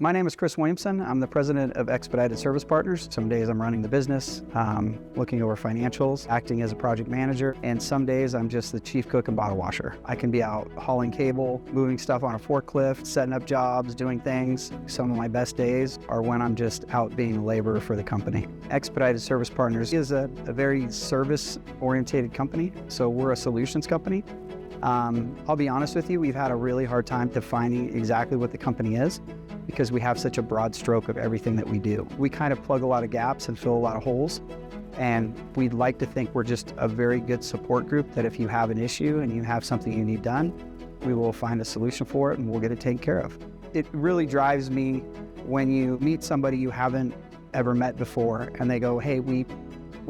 My name is Chris Williamson. I'm the president of Expedited Service Partners. Some days I'm running the business, looking over financials, acting as a project manager, and some days I'm just the chief cook and bottle washer. I can be out hauling cable, moving stuff on a forklift, setting up jobs, doing things. Some of my best days are when I'm just out being a laborer for the company. Expedited Service Partners is a very service-oriented company, so we're a solutions company. I'll be honest with you, we've had a really hard time defining exactly what the company is because we have such a broad stroke of everything that we do. We kind of plug a lot of gaps and fill a lot of holes, and we'd like to think we're just a very good support group that if you have an issue and you have something you need done, we will find a solution for it and we'll get it taken care of. It really drives me when you meet somebody you haven't ever met before and they go, hey, we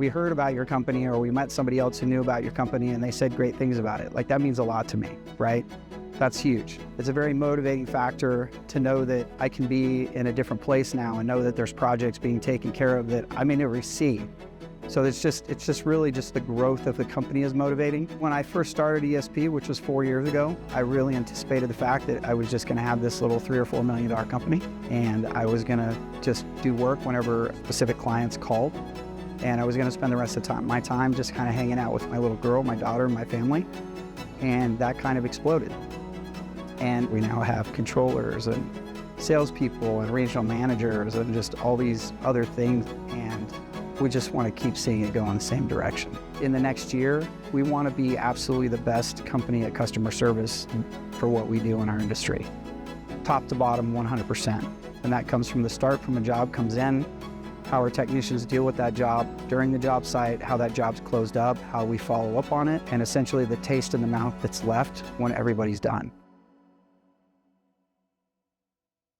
heard about your company, or we met somebody else who knew about your company and they said great things about it. Like, that means a lot to me, right? That's huge. It's a very motivating factor to know that I can be in a different place now and know that there's projects being taken care of that I may never see. So it's just really just the growth of the company is motivating. When I first started ESP, which was 4 years ago, I really anticipated the fact that I was just gonna have this little $3 or $4 million company, and I was gonna just do work whenever specific clients called. And I was going to spend the rest of my time just kind of hanging out with my little girl, my daughter, and my family. And that kind of exploded. And we now have controllers and salespeople and regional managers and just all these other things. And we just want to keep seeing it go in the same direction. In the next year, we want to be absolutely the best company at customer service for what we do in our industry. Top to bottom, 100%. And that comes from the start, from a job comes in, how our technicians deal with that job during the job site, how that job's closed up, how we follow up on it, and essentially the taste in the mouth that's left when everybody's done.